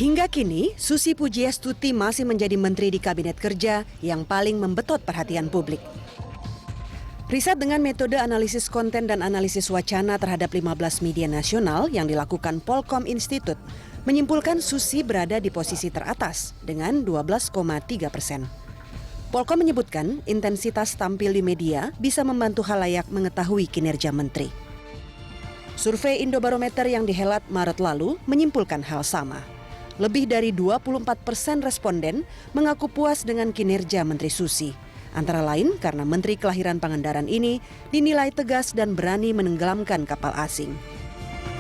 Hingga kini, Susi Pujiastuti masih menjadi menteri di Kabinet Kerja yang paling membetot perhatian publik. Riset dengan metode analisis konten dan analisis wacana terhadap 15 media nasional yang dilakukan Polkom Institute menyimpulkan Susi berada di posisi teratas dengan 12,3%. Polkom menyebutkan intensitas tampil di media bisa membantu khalayak mengetahui kinerja menteri. Survei Indobarometer yang dihelat Maret lalu menyimpulkan hal sama. Lebih dari 24% responden mengaku puas dengan kinerja Menteri Susi. Antara lain karena Menteri Kelahiran Pangandaran ini dinilai tegas dan berani menenggelamkan kapal asing.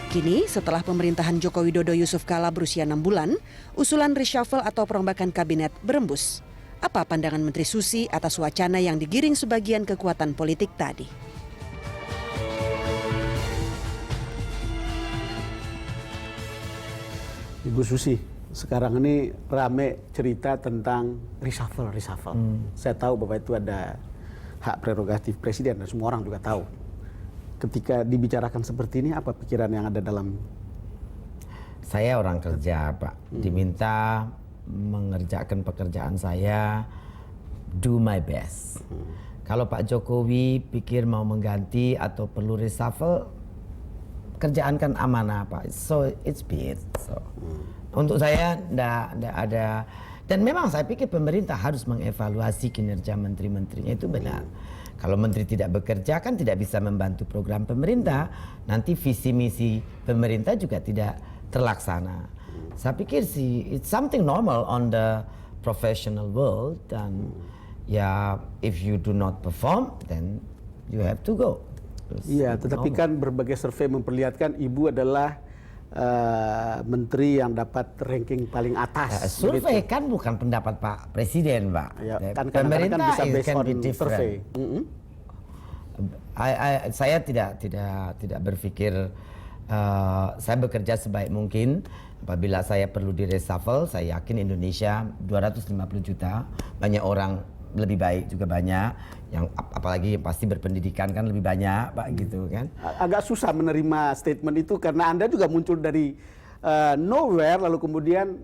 Kini setelah pemerintahan Joko Widodo Yusuf Kala berusia 6 bulan, usulan reshuffle atau perombakan kabinet berembus. Apa pandangan Menteri Susi atas wacana yang digiring sebagian kekuatan politik tadi? Ibu Susi, sekarang ini rame cerita tentang reshuffle. Saya tahu bahwa itu ada hak prerogatif presiden dan semua orang juga tahu. Ketika dibicarakan seperti ini, apa pikiran yang ada dalam? Saya orang kerja, Pak. Diminta mengerjakan pekerjaan saya, do my best. Kalau Pak Jokowi pikir mau mengganti atau perlu reshuffle, kerjaan kan amanah, Pak. So it's be it. So, untuk saya enggak ada, dan memang saya pikir pemerintah harus mengevaluasi kinerja menteri-menterinya, itu benar. Kalau menteri tidak bekerja kan tidak bisa membantu program pemerintah, nanti visi misi pemerintah juga tidak terlaksana. Saya pikir sih it's something normal on the professional world, dan ya if you do not perform then you have to go. Iya, tetapi kan berbagai survei memperlihatkan Ibu adalah menteri yang dapat ranking paling atas. Survei kan bukan pendapat Pak Presiden, Pak. Ya, kan kadang-kadang kan bisa based on survei. Saya tidak berpikir, saya bekerja sebaik mungkin. Apabila saya perlu di reshuffle, saya yakin Indonesia 250 juta, banyak orang lebih baik juga banyak, yang apalagi pasti berpendidikan kan lebih banyak, Pak, gitu kan. Agak susah menerima statement itu karena Anda juga muncul dari nowhere lalu kemudian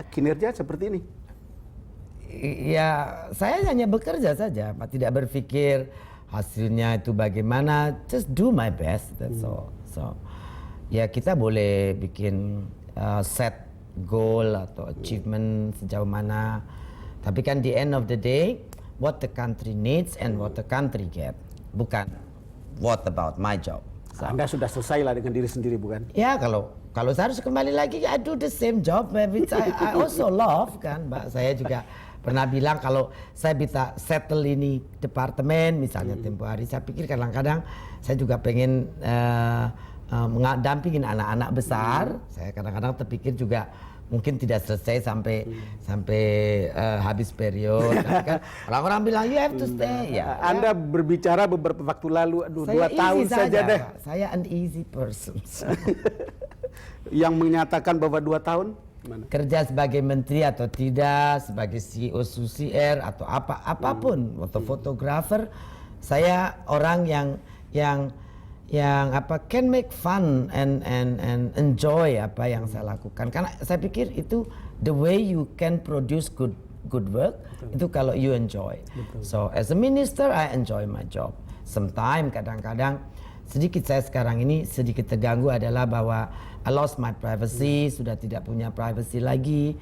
kinerja seperti ini. Ya, saya hanya bekerja saja, Pak, tidak berpikir hasilnya itu bagaimana, just do my best, that's all. So, ya kita boleh bikin set goal atau achievement sejauh mana. Tapi kan di end of the day, what the country needs and what the country get, bukan what about my job. So, Anda sudah selesai lah dengan diri sendiri, bukan? Ya, kalau saya harus kembali lagi, I do the same job which I also love, kan, Mbak. Saya juga pernah bilang kalau saya bisa settle ini departemen, misalnya tempo hari, saya pikir kadang-kadang saya juga pengen mendampingin anak-anak besar. Saya kadang-kadang terpikir juga mungkin tidak selesai sampai habis period. Kan orang-orang bilang you have to stay. Ya, Anda berbicara beberapa waktu lalu, 2 tahun saja deh. Saya an easy person. Yang menyatakan bahwa 2 tahun? Gimana? Kerja sebagai menteri atau tidak, sebagai CEO Susi Air atau apapun, atau fotografer, saya orang yang can make fun and enjoy apa yang saya lakukan, karena saya pikir itu the way you can produce good work. Betul. Itu kalau you enjoy. Betul. So as a minister I enjoy my job. Sometimes kadang-kadang sedikit saya sekarang ini sedikit terganggu adalah bahwa I lost my privacy, sudah tidak punya privacy lagi,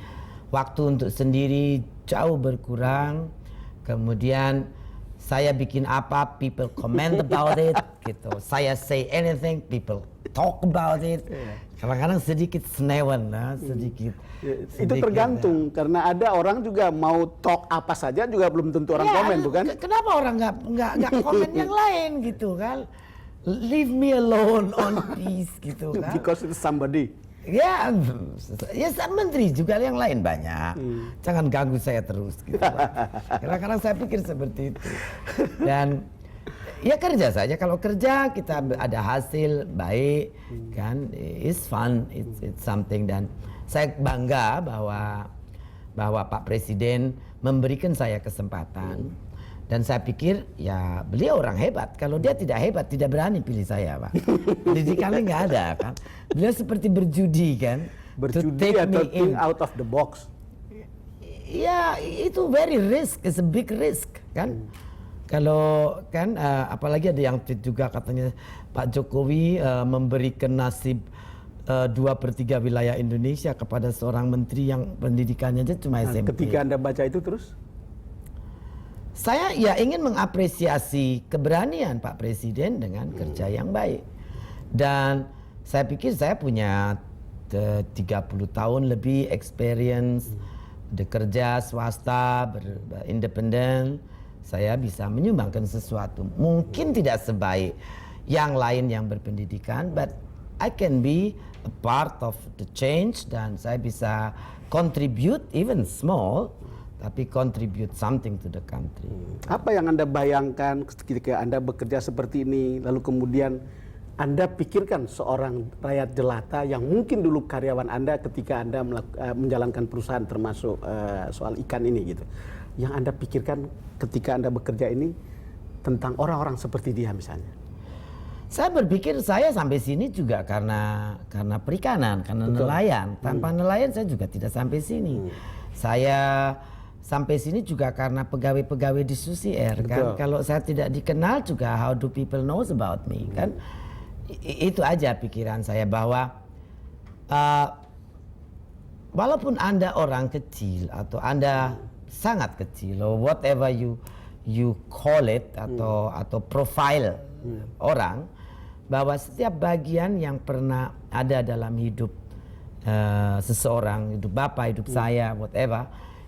waktu untuk sendiri jauh berkurang, kemudian saya bikin apa, people comment about it, gitu. Saya say anything, people talk about it. Kadang-kadang sedikit senewan, sedikit. Itu tergantung, karena ada orang juga mau talk apa saja juga belum tentu orang komen, bukan? Kenapa orang nggak komen yang lain, gitu kan? Leave me alone on peace, gitu kan? Because it's somebody. Ya menteri juga yang lain banyak. Jangan ganggu saya terus, gitu. Kadang-kadang saya pikir seperti itu. Dan ya kerja saja. Kalau kerja kita ada hasil baik, kan? It's fun, it's something. Dan saya bangga bahwa Pak Presiden memberikan saya kesempatan. Dan saya pikir ya beliau orang hebat. Kalau dia tidak hebat, tidak berani pilih saya, Pak. Pendidikannya nggak ada, kan. Beliau seperti berjudi, kan. Berjudi take atau me think in. out of the box. Ya itu very risk, it's a big risk kan. Kalau kan apalagi ada yang tweet juga katanya Pak Jokowi memberikan nasib 2/3 wilayah Indonesia kepada seorang menteri yang pendidikannya aja cuma SMP. Ketika Anda baca itu terus? Saya ya ingin mengapresiasi keberanian Pak Presiden dengan kerja yang baik. Dan saya pikir saya punya 30 tahun lebih experience bekerja swasta, independen. Saya bisa menyumbangkan sesuatu. Mungkin tidak sebaik yang lain yang berpendidikan, but I can be a part of the change dan saya bisa contribute even small, tapi contribute something to the country. Apa yang Anda bayangkan ketika Anda bekerja seperti ini, lalu kemudian Anda pikirkan seorang rakyat jelata yang mungkin dulu karyawan Anda ketika Anda menjalankan perusahaan termasuk soal ikan ini gitu. Yang Anda pikirkan ketika Anda bekerja ini tentang orang-orang seperti dia misalnya? Saya berpikir saya sampai sini juga karena perikanan, karena Betul. nelayan. Tanpa nelayan saya juga tidak sampai sini. Saya sampai sini juga karena pegawai-pegawai di Susi Air kan. Kalau saya tidak dikenal juga how do people knows about me kan. Itu aja pikiran saya bahwa walaupun Anda orang kecil atau Anda sangat kecil or whatever you call it atau profile orang, bahwa setiap bagian yang pernah ada dalam hidup seseorang, hidup Bapak, hidup saya, whatever,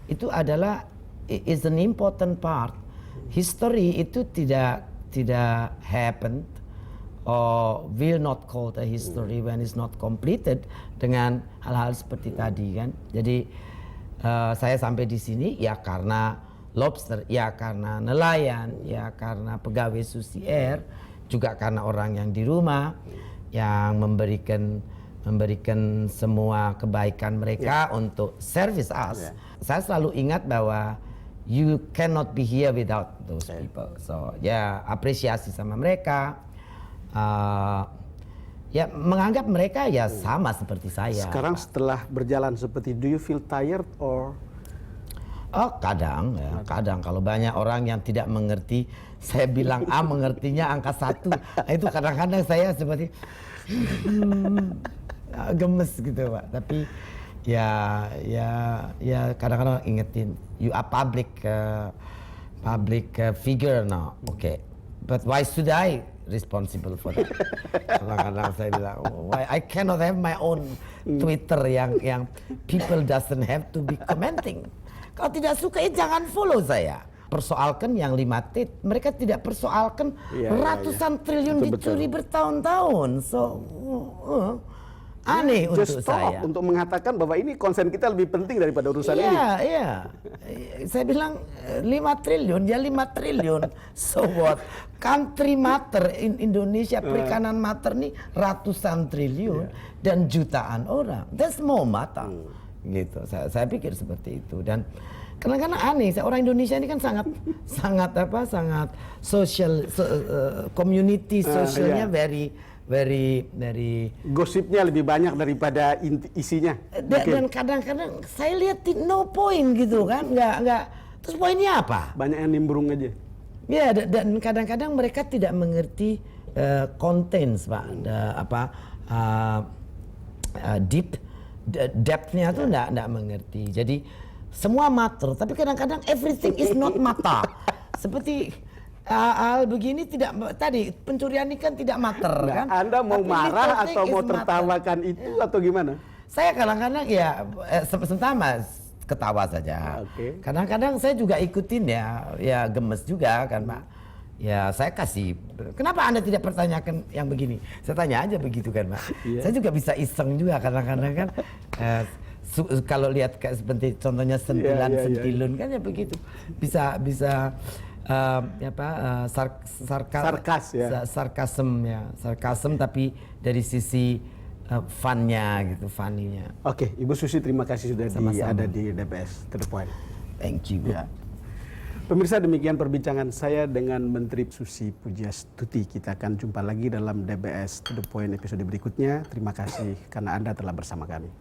itu adalah is an important part. History itu tidak happen or will not call the history when it's not completed dengan hal-hal seperti tadi kan. Jadi saya sampai di sini ya karena lobster, ya karena nelayan, ya karena pegawai Susi Air, juga karena orang yang di rumah yang memberikan semua kebaikan mereka untuk service us. Saya selalu ingat bahwa you cannot be here without those people. So ya apresiasi sama mereka. Ya menganggap mereka ya sama seperti saya. Sekarang setelah berjalan seperti, do you feel tired or? Oh kadang ya, kadang kalau banyak orang yang tidak mengerti, saya bilang A mengertinya angka 1. Nah, itu kadang-kadang saya seperti gemes gitu Pak. Tapi ya kadang-kadang ingetin, you are public figure now, okay. But why should I responsible for that? Kadang-kadang saya bilang, why I cannot have my own Twitter yang people doesn't have to be commenting. Kalau tidak suka jangan follow saya. Persoalkan yang 5 tweet, mereka tidak persoalkan ratusan triliun dicuri bertahun-tahun. So aneh Just untuk stop saya. untuk mengatakan bahwa ini konsen kita lebih penting daripada urusan ini. Iya. Saya bilang 5 triliun, ya 5 triliun. So what? Country matter, Indonesia perikanan matter nih ratusan triliun dan jutaan orang. That's more matter. Gitu. Saya pikir seperti itu. Dan kadang-kadang aneh, orang Indonesia ini kan sangat social, community socialnya very Gosipnya lebih banyak daripada isinya. dan kadang-kadang saya lihat no point gitu kan, nggak terus poinnya apa? Banyak yang nimbrung aja. Ya dan kadang-kadang mereka tidak mengerti contents Pak, depth-nya tuh nggak mengerti. Jadi semua matter, tapi kadang-kadang everything is not matter. Seperti hal begini tadi pencurian ikan tidak matter kan? Anda mau Tapi marah little atau thing mau is tertawakan matter. itu atau gimana? Saya kadang-kadang ya pertama ketawa saja. Oke. Kadang-kadang saya juga ikutin ya gemes juga kan Pak. Ya saya kasih, kenapa Anda tidak pertanyakan yang begini? Saya tanya aja begitu kan Pak. Saya juga bisa iseng juga kadang-kadang kan. Kalau lihat kayak seperti contohnya sentilun kan ya begitu. Bisa sarkasm tapi dari sisi funnya gitu, funninya. Oke, Ibu Susi terima kasih sudah ada di DBS To The Point. Thank you. Ya. Pemirsa, demikian perbincangan saya dengan Menteri Susi Pujiastuti. Kita akan jumpa lagi dalam DBS To The Point episode berikutnya. Terima kasih karena Anda telah bersama kami.